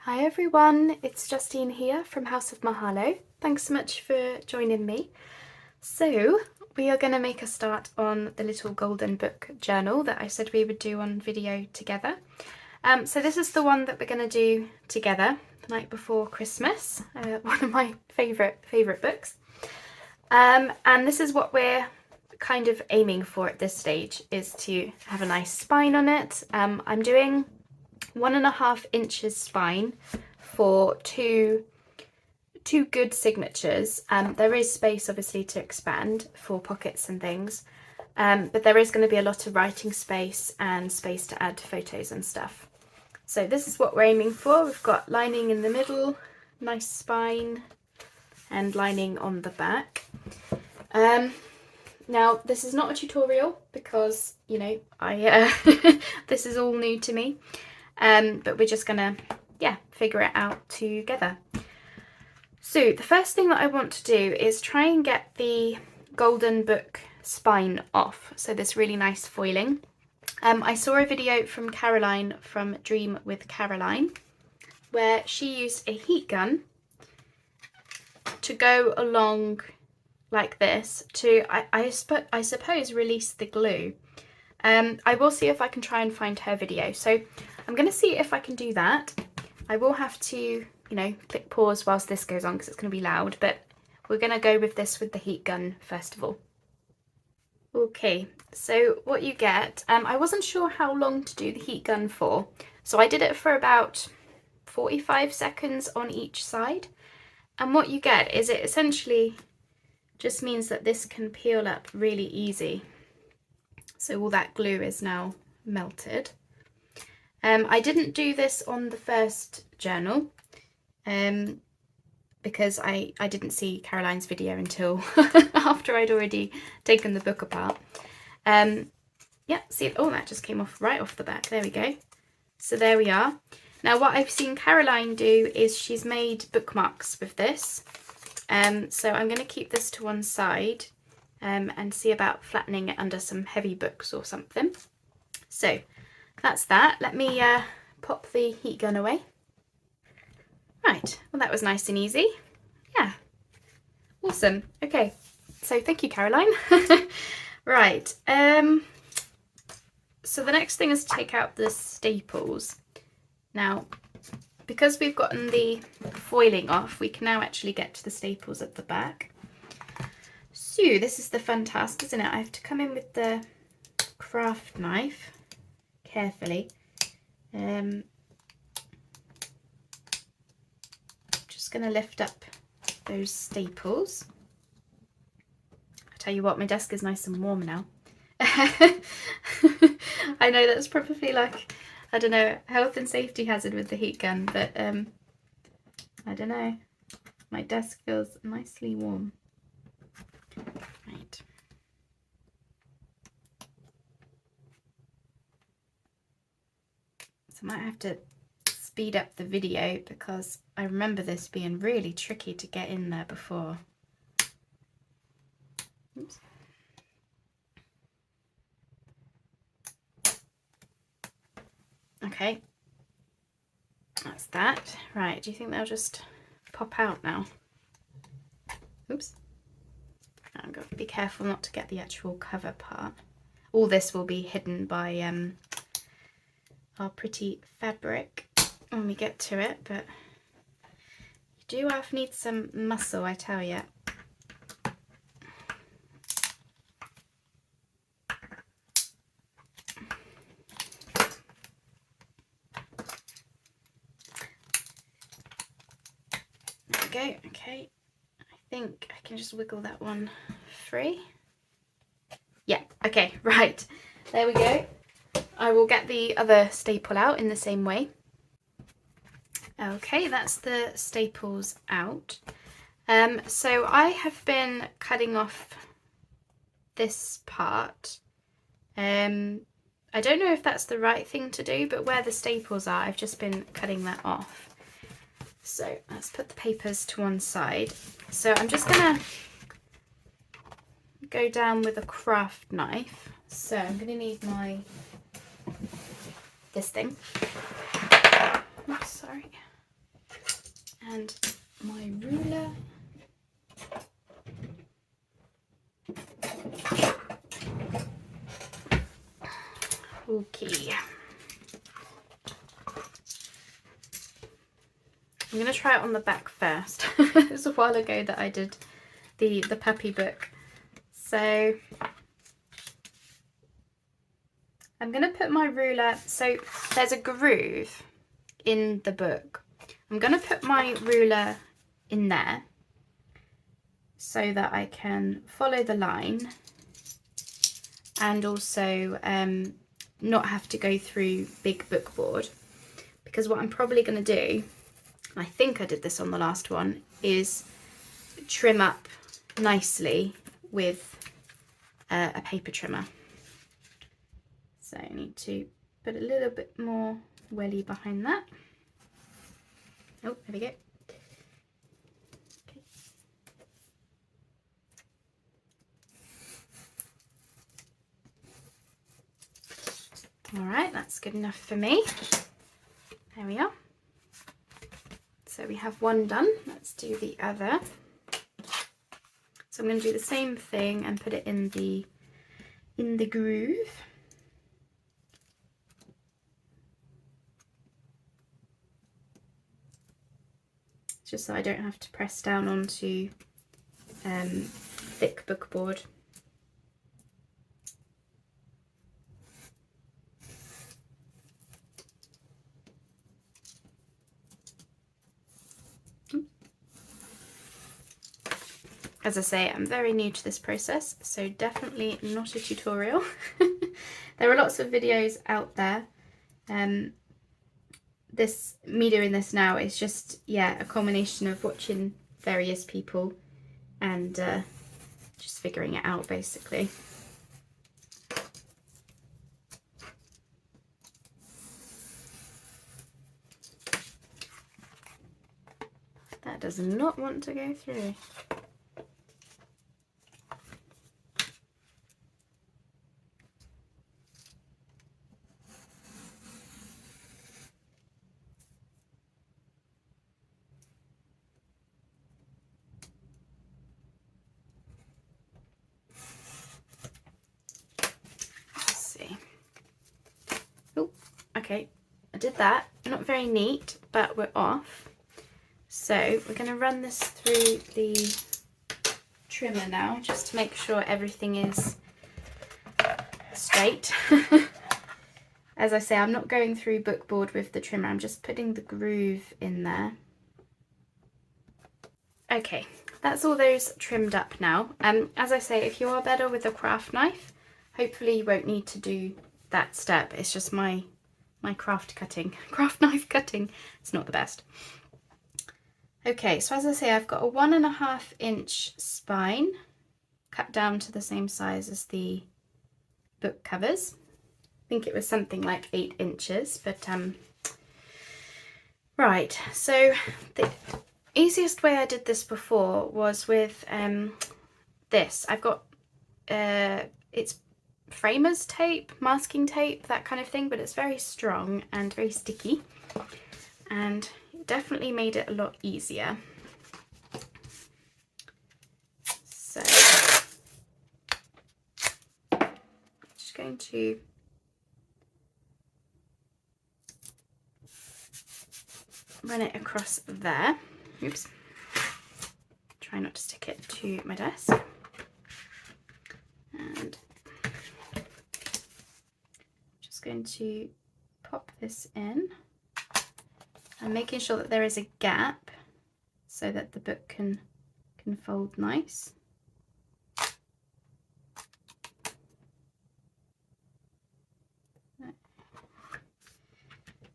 Hi everyone, it's Justine here from House of Mahalo. Thanks so much for joining me. So we are going to make a start on the little golden book journal that I said we would do on video together. So this is the one that we're going to do together the night before Christmas, one of my favourite books. And this is what we're kind of aiming for at this stage, is to have a nice spine on it. I'm doing 1.5 inches spine for two good signatures. There is space obviously to expand for pockets and things, but there is going to be a lot of writing space and space to add photos and stuff. So this is what we're aiming for. We've got lining in the middle, nice spine, and lining on the back. Now this is not a tutorial because, you know, this is all new to me. But we're just gonna, figure it out together. So the first thing that I want to do is try and get the golden book spine off. So this really nice foiling. I saw a video from Caroline from Dream with Caroline where she used a heat gun to go along like this to, I suppose, release the glue. I will see if I can try and find her video. So I'm going to see if I can do that. I will have to, you know, click pause whilst this goes on because it's going to be loud, but we're going to go with this with the heat gun first of all. Okay, so what you get, I wasn't sure how long to do the heat gun for, so I did it for about 45 seconds on each side. And what you get is it essentially just means that this can peel up really easy. So all that glue is now melted. I didn't do this on the first journal because I didn't see Caroline's video until after I'd already taken the book apart. Yeah, see, oh, that just came off right off the back. There we go. So there we are. Now what I've seen Caroline do is she's made bookmarks with this. So I'm going to keep this to one side and see about flattening it under some heavy books or something. So that's that. Let me pop the heat gun away. Right, well that was nice and easy. Yeah, awesome. Okay, so thank you, Caroline. Right, so the next thing is to take out the staples. Now, because we've gotten the foiling off, we can now actually get to the staples at the back. So this is the fun task, isn't it? I have to come in with the craft knife carefully. Just going to lift up those staples. I tell you what, my desk is nice and warm now. I know that's probably like, I don't know, health and safety hazard with the heat gun, but I don't know. My desk feels nicely warm. Right. So I might have to speed up the video because I remember this being really tricky to get in there before. Oops. Okay, that's that. Right, do you think they'll just pop out now? Oops. I've got to be careful not to get the actual cover part. All this will be hidden by our pretty fabric when we get to it, but you do need some muscle, I tell you. There we go. Okay, I think I can just wiggle that one free. Yeah, okay, right, there we go. I will get the other staple out in the same way. Okay, that's the staples out. So I have been cutting off this part. I don't know if that's the right thing to do, but where the staples are, I've just been cutting that off. So let's put the papers to one side. So I'm just gonna go down with a craft knife. So I'm gonna need this thing. Oops, sorry. and my ruler. Okay. I'm going to try it on the back first. It was a while ago that I did the puppy book. So I'm going to put my ruler, so there's a groove in the book. I'm going to put my ruler in there so that I can follow the line and also not have to go through big bookboard, because what I'm probably going to do, and I think I did this on the last one, is trim up nicely with a paper trimmer. So I need to put a little bit more welly behind that. Oh, there we go. Okay. All right, that's good enough for me. There we are. So we have one done. Let's do the other. So I'm going to do the same thing and put it in the groove. Just so I don't have to press down onto thick bookboard. As I say, I'm very new to this process, so definitely not a tutorial. There are lots of videos out there. Me doing this now is just, yeah, a combination of watching various people and just figuring it out, basically. That does not want to go through. Okay, I did that. Not very neat, but we're off. So we're going to run this through the trimmer now, just to make sure everything is straight. As I say, I'm not going through bookboard with the trimmer, I'm just putting the groove in there. Okay, that's all those trimmed up now. As I say, if you are better with a craft knife, hopefully you won't need to do that step. It's just my craft knife cutting, it's not the best. Okay, so as I say, I've got a 1.5 inch spine cut down to the same size as the book covers. I think it was something like 8 inches, but right, so the easiest way I did this before was with this. I've got it's framer's tape, masking tape, that kind of thing, but it's very strong and very sticky, and it definitely made it a lot easier. So I'm just going to run it across there. Oops. Try not to stick it to my desk. And going to pop this in and making sure that there is a gap so that the book can fold nice.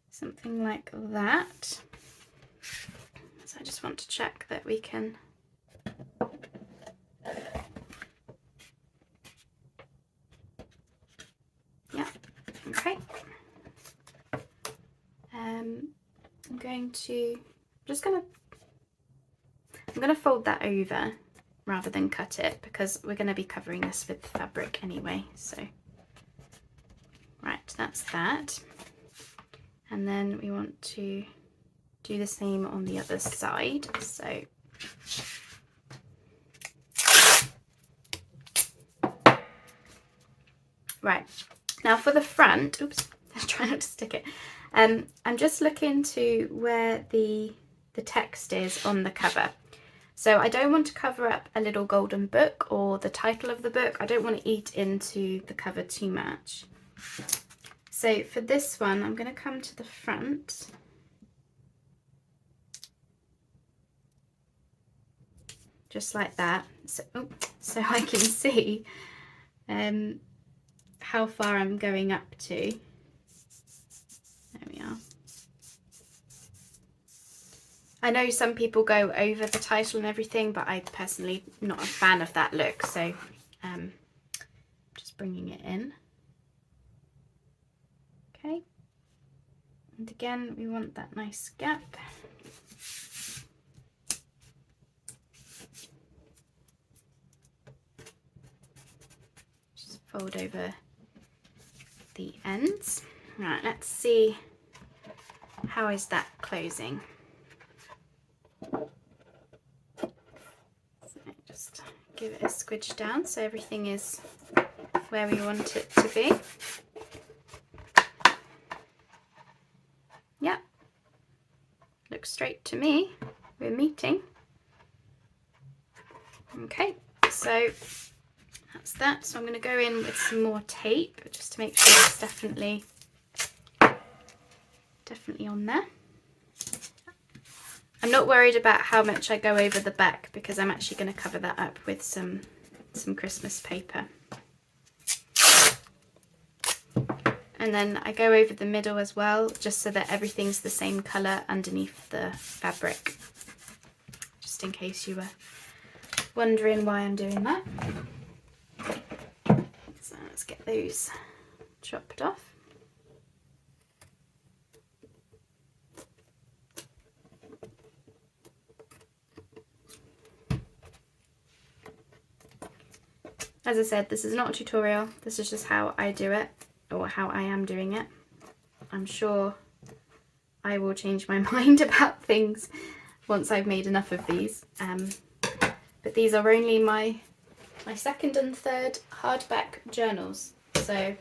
Something like that. So I just want to check that we can okay. I'm going to fold that over rather than cut it, because we're going to be covering this with fabric anyway. So right, that's that. And then we want to do the same on the other side. So right, now for the front, oops, let's try not to stick it. I'm just looking to where the text is on the cover. So I don't want to cover up a little golden book or the title of the book. I don't want to eat into the cover too much. So for this one, I'm going to come to the front. Just like that, so I can see how far I'm going up to. There we are. I know some people go over the title and everything, but I personally not a fan of that look, so just bringing it in. Okay, and again we want that nice gap. Fold over the ends. Right, let's see how is that closing. So just give it a squidge down so everything is where we want it to be. Yeah, looks straight to me. We're meeting. Okay, so that's that. So I'm going to go in with some more tape just to make sure it's definitely on there. I'm not worried about how much I go over the back because I'm actually going to cover that up with some Christmas paper. And then I go over the middle as well, just so that everything's the same colour underneath the fabric, just in case you were wondering why I'm doing that. So let's get those chopped off. As I said, this is not a tutorial, this is just how I do it, or how I am doing it. I'm sure I will change my mind about things once I've made enough of these. But these are only my second and third hardback journals, so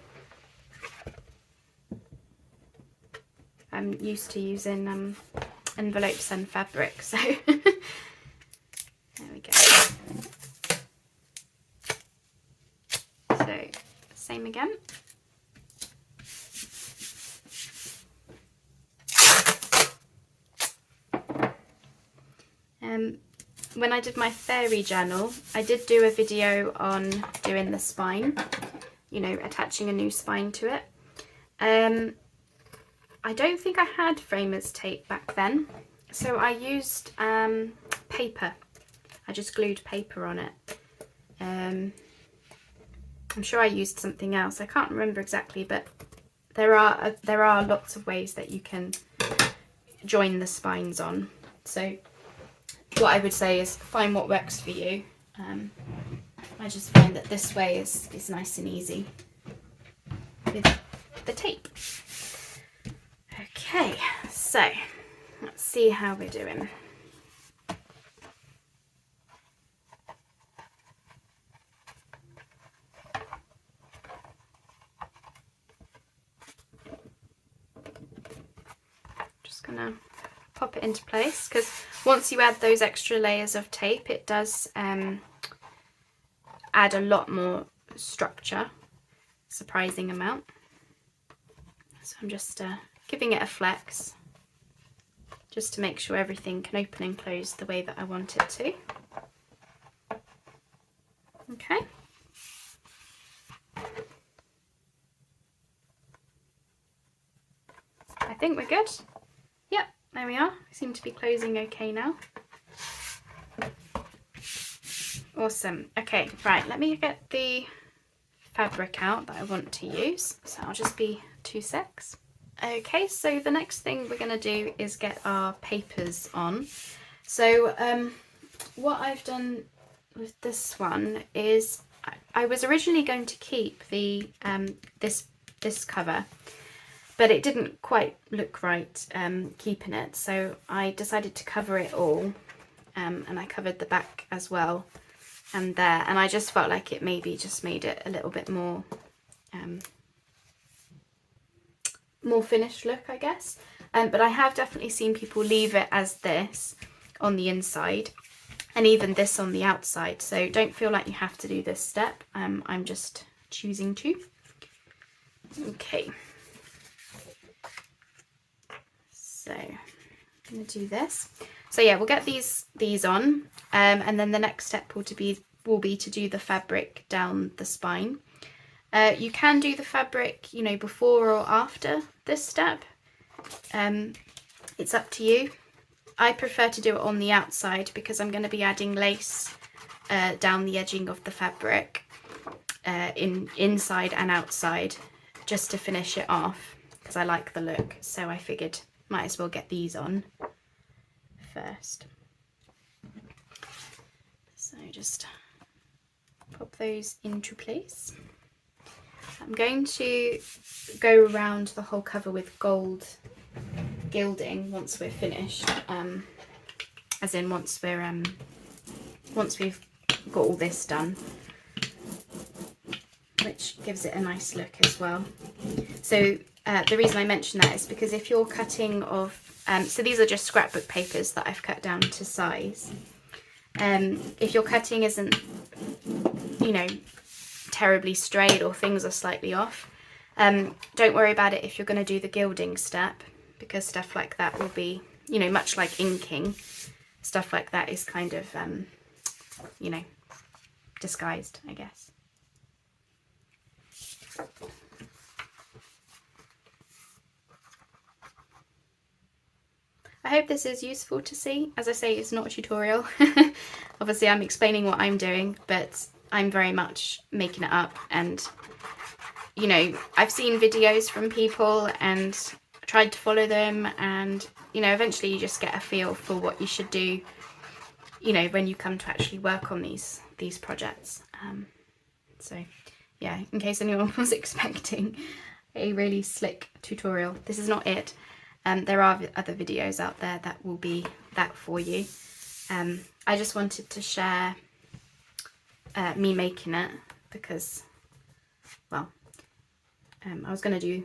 I'm used to using envelopes and fabric, so there we go. So same again. When I did my fairy journal, I did do a video on doing the spine, you know, attaching a new spine to it. I don't think I had framer's tape back then, so I used paper. I just glued paper on it. I'm sure I used something else. I can't remember exactly, but there are lots of ways that you can join the spines on. So what I would say is find what works for you. I just find that this way is nice and easy with the tape. Okay, so let's see how we're doing. Just gonna pop it into place, because once you add those extra layers of tape, it does add a lot more structure, surprising amount. So I'm just giving it a flex just to make sure everything can open and close the way that I want it to. Okay. I think we're good. Yep, there we are. We seem to be closing okay now. Awesome. Okay, right, let me get the fabric out that I want to use. So I'll just be 2 secs. Okay, so the next thing we're going to do is get our papers on. So what I've done with this one is I was originally going to keep the this cover, but it didn't quite look right keeping it, so I decided to cover it all, and I covered the back as well and there, and I just felt like it maybe just made it a little bit more more finished look, I guess. But I have definitely seen people leave it as this on the inside, and even this on the outside, so don't feel like you have to do this step. I'm just choosing to. Okay, so I'm going to do this. So yeah, we'll get these on, and then the next step will be to do the fabric down the spine. You can do the fabric, you know, before or after this step. It's up to you. I prefer to do it on the outside because I'm going to be adding lace down the edging of the fabric, inside and outside, just to finish it off because I like the look. So I figured might as well get these on first. So just pop those into place. I'm going to go around the whole cover with gold gilding once we're finished, as in once we've got all this done, which gives it a nice look as well. So the reason I mention that is because if you're cutting off, so these are just scrapbook papers that I've cut down to size. If your cutting isn't, you know, terribly straight or things are slightly off, don't worry about it if you're going to do the gilding step, because stuff like that will be, you know, much like inking, stuff like that is kind of, you know, disguised, I guess. I hope this is useful to see. As I say, it's not a tutorial. Obviously I'm explaining what I'm doing, but I'm very much making it up, and you know, I've seen videos from people and tried to follow them, and you know, eventually you just get a feel for what you should do, you know, when you come to actually work on these projects. So yeah, in case anyone was expecting a really slick tutorial, this is not it. There are other videos out there that will be that for you. I just wanted to share me making it because, well, I was going to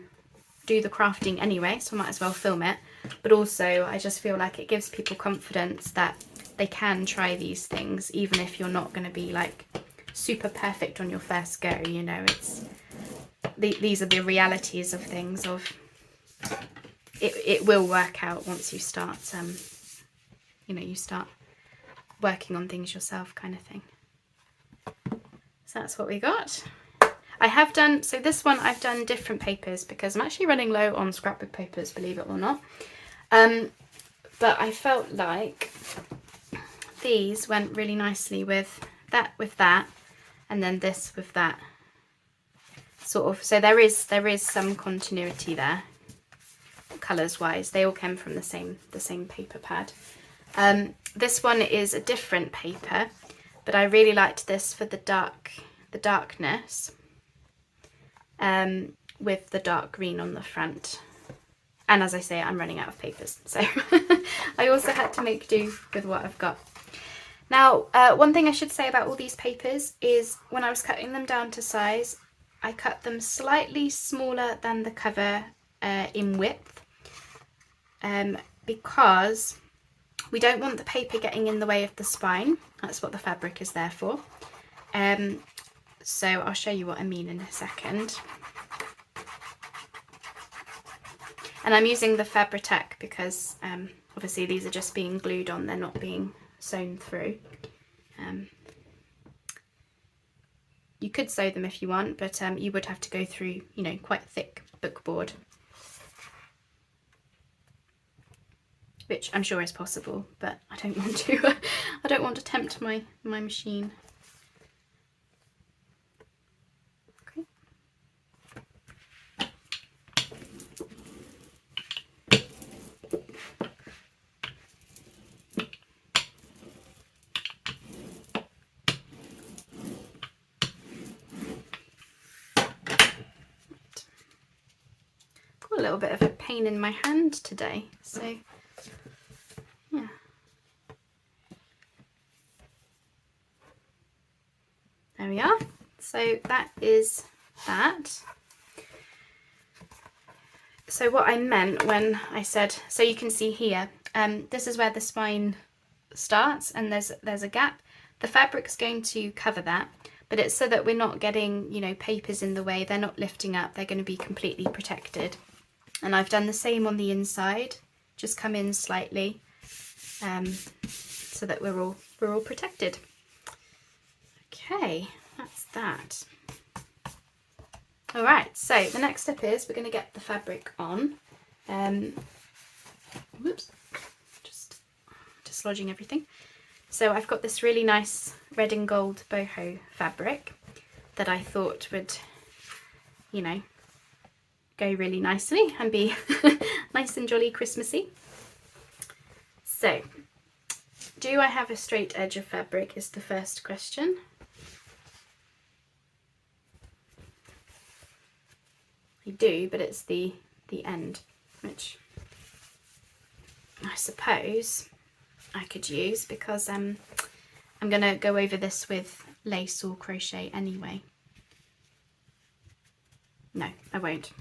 do the crafting anyway, so I might as well film it, but also I just feel like it gives people confidence that they can try these things even if you're not going to be like super perfect on your first go, you know. It's these are the realities of things, of it will work out once you start, you know, you start working on things yourself, kind of thing. So that's what we got. I have done, so this one I've done different papers because I'm actually running low on scrapbook papers, believe it or not. But I felt like these went really nicely with that, and then this with that, sort of. So there is some continuity there, colours wise. They all came from the same paper pad. This one is a different paper, but I really liked this for the darkness. With the dark green on the front, and as I say, I'm running out of papers, so I also had to make do with what I've got. Now, one thing I should say about all these papers is when I was cutting them down to size, I cut them slightly smaller than the cover in width, because we don't want the paper getting in the way of the spine. That's what the fabric is there for. So I'll show you what I mean in a second. And I'm using the Fabri-Tac because obviously these are just being glued on, they're not being sewn through. You could sew them if you want, but you would have to go through, you know, quite thick bookboard, which I'm sure is possible, but I don't want to. I don't want to tempt my machine. little bit of a pain in my hand today, so yeah. There we are. So that is that. So what I meant when I said, so you can see here, this is where the spine starts and there's a gap. The fabric's going to cover that, but it's so that we're not getting, you know, papers in the way. They're not lifting up, they're going to be completely protected. And I've done the same on the inside, just come in slightly, so that we're all protected. Okay, that's that. All right, so the next step is we're going to get the fabric on. Whoops, just dislodging everything. So I've got this really nice red and gold boho fabric that I thought would, you know, go really nicely and be nice and jolly Christmassy. So, do I have a straight edge of fabric is the first question. I do, but it's the end, which I suppose I could use because I'm going to go over this with lace or crochet anyway. No, I won't.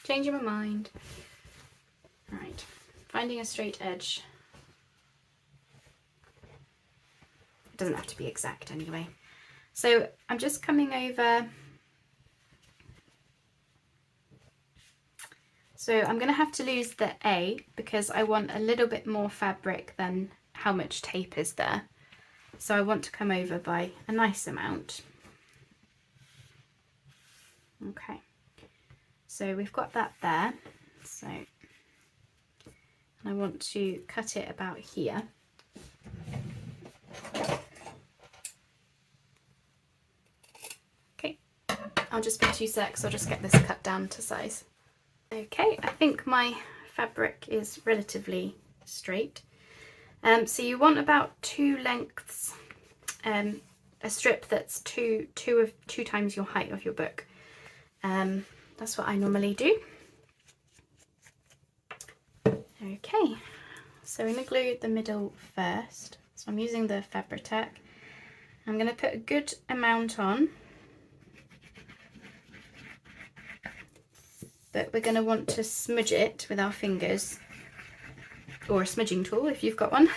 Changing my mind. Right, finding a straight edge. It doesn't have to be exact anyway. So I'm just coming over. So I'm going to have to lose the A because I want a little bit more fabric than how much tape is there. So I want to come over by a nice amount. Okay, so we've got that there. So I want to cut it about here. Okay, I'll just be 2 secs, I'll just get this cut down to size. Okay, I think my fabric is relatively straight. So you want about 2 lengths, a strip that's two times your height of your book. That's what I normally do. Okay, so I'm going to glue the middle first. So I'm using the Fabri-Tac. I'm going to put a good amount on. But we're going to want to smudge it with our fingers, or a smudging tool if you've got one,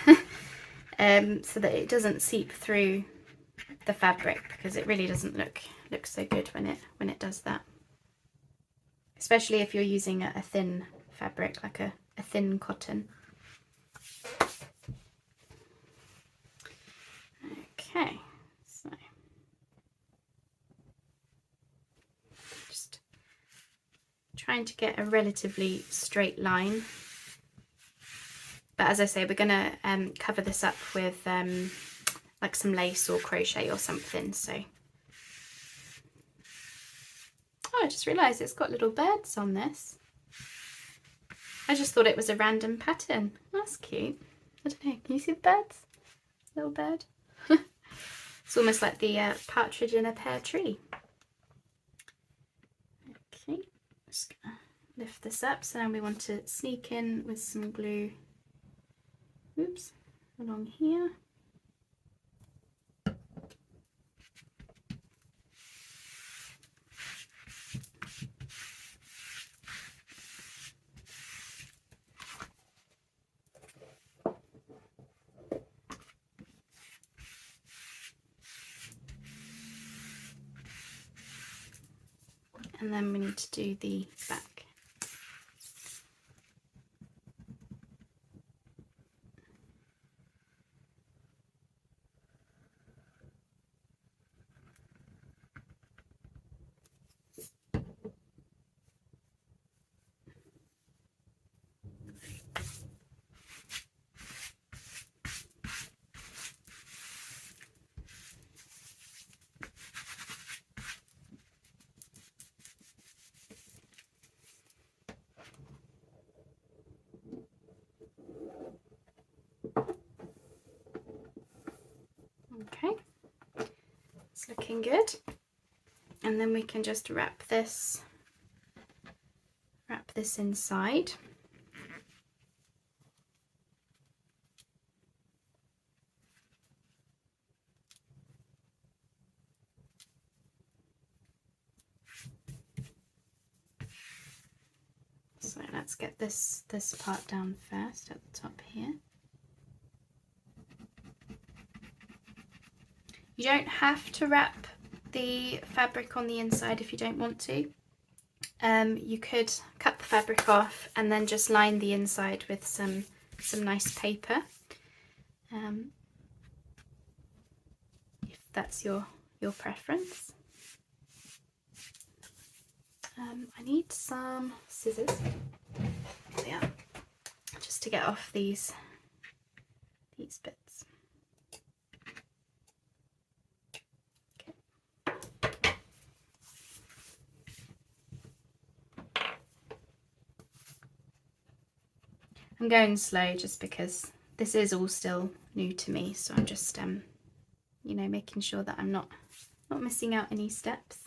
so that it doesn't seep through the fabric, because it really doesn't look so good when it does that. Especially if you're using a thin fabric, like a thin cotton. Okay, so just trying to get a relatively straight line, but as I say, we're going to cover this up with like some lace or crochet or something. So, oh, I just realised it's got little birds on this. I just thought it was a random pattern. That's cute. I don't know, can you see the birds? Little bird. It's almost like the partridge in a pear tree. Okay, just gonna lift this up. So now we want to sneak in with some glue. Oops, along here. And then we need to do the back. Okay, it's looking good. And then we can just wrap this this inside. So let's get this part down first at the top here. You don't have to wrap the fabric on the inside if you don't want to. You could cut the fabric off and then just line the inside with some nice paper, if that's your preference. I need some scissors. There they are, just to get off these bits. Okay. I'm going slow just because this is all still new to me, so I'm just you know, making sure that I'm not missing out any steps.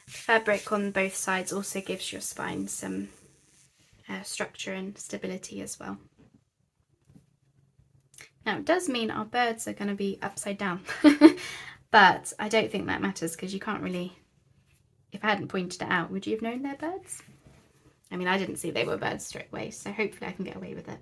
Fabric on both sides also gives your spine some structure and stability as well. Now it does mean our birds are going to be upside down, but I don't think that matters because you can't really, if I hadn't pointed it out, would you have known they're birds? I mean, I didn't see they were birds straight away, so hopefully I can get away with it.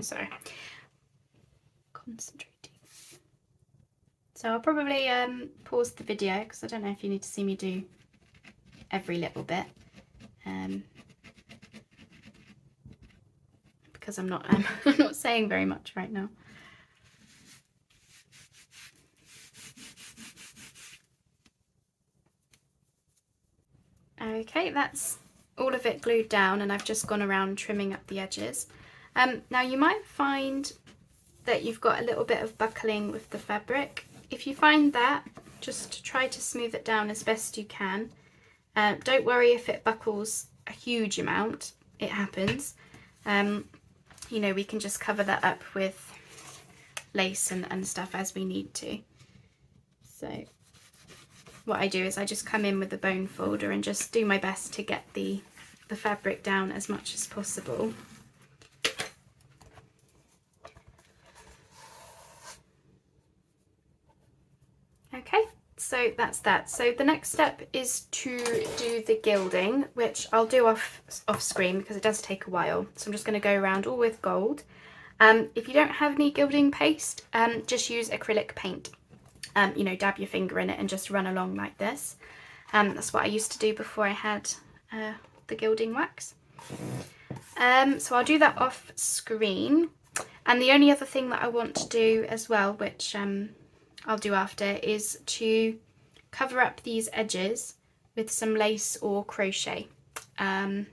Sorry, concentrating. So I'll probably pause the video because I don't know if you need to see me do every little bit, because I'm not I'm not saying very much right now. Okay, that's all of it glued down, and I've just gone around trimming up the edges. Now you might find that you've got a little bit of buckling with the fabric. If you find that, just try to smooth it down as best you can. Don't worry if it buckles a huge amount, it happens. You know, we can just cover that up with lace and stuff as we need to. So what I do is I just come in with the bone folder and just do my best to get the fabric down as much as possible. Okay, so that's that. So the next step is to do the gilding, which I'll do off screen because it does take a while. So I'm just going to go around all with gold. If you don't have any gilding paste, just use acrylic paint. You know, dab your finger in it and just run along like this. That's what I used to do before I had the gilding wax. So I'll do that off screen. And the only other thing that I want to do as well, which I'll do after, is to cover up these edges with some lace or crochet. I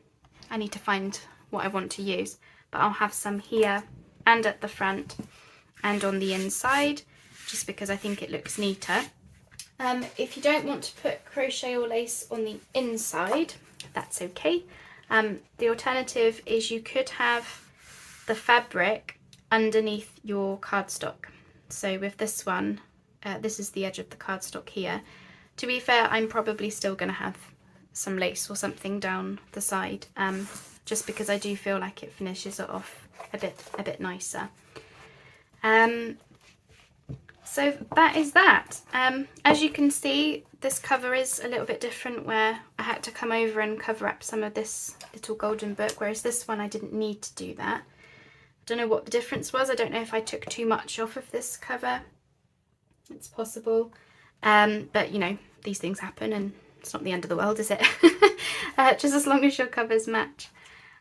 need to find what I want to use, but I'll have some here and at the front and on the inside, just because I think it looks neater. If you don't want to put crochet or lace on the inside, that's okay. The alternative is you could have the fabric underneath your cardstock. So with this one, this is the edge of the cardstock here. To be fair, I'm probably still going to have some lace or something down the side, just because I do feel like it finishes it off a bit nicer. So that is that. As you can see, this cover is a little bit different, where I had to come over and cover up some of this little golden book, whereas this one I didn't need to do that. I don't know what the difference was. I don't know if I took too much off of this cover. It's possible. But you know, these things happen and it's not the end of the world, is it? Just as long as your covers match.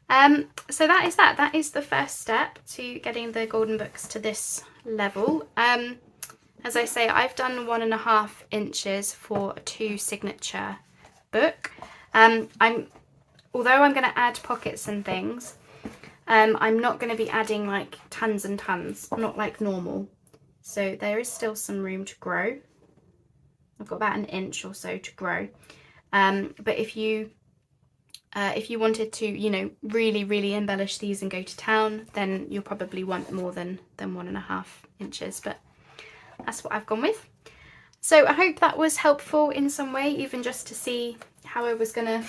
So that is that. That is the first step to getting the golden books to this level. As I say, I've done 1.5 inches for a 2 signature book. Although I'm going to add pockets and things, I'm not going to be adding like tons and tons, not like normal. So there is still some room to grow. I've got about 1 inch or so to grow. But if you wanted to, you know, really embellish these and go to town, then you'll probably want more than 1.5 inches. But that's what I've gone with. So I hope that was helpful in some way, even just to see how I was gonna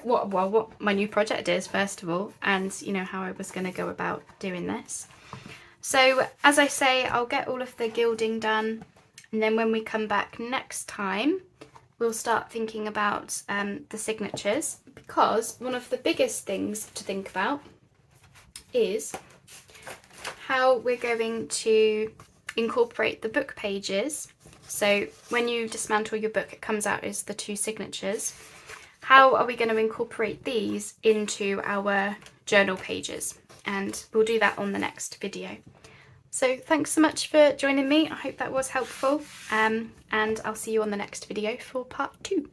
what my new project is, first of all, and you know, how I was gonna go about doing this. So as I say, I'll get all of the gilding done, and then when we come back next time, we'll start thinking about the signatures, because one of the biggest things to think about is how we're going to incorporate the book pages. So when you dismantle your book, it comes out as the 2 signatures. How are we going to incorporate these into our journal pages? And we'll do that on the next video. So thanks so much for joining me. I hope that was helpful, and I'll see you on the next video for part 2.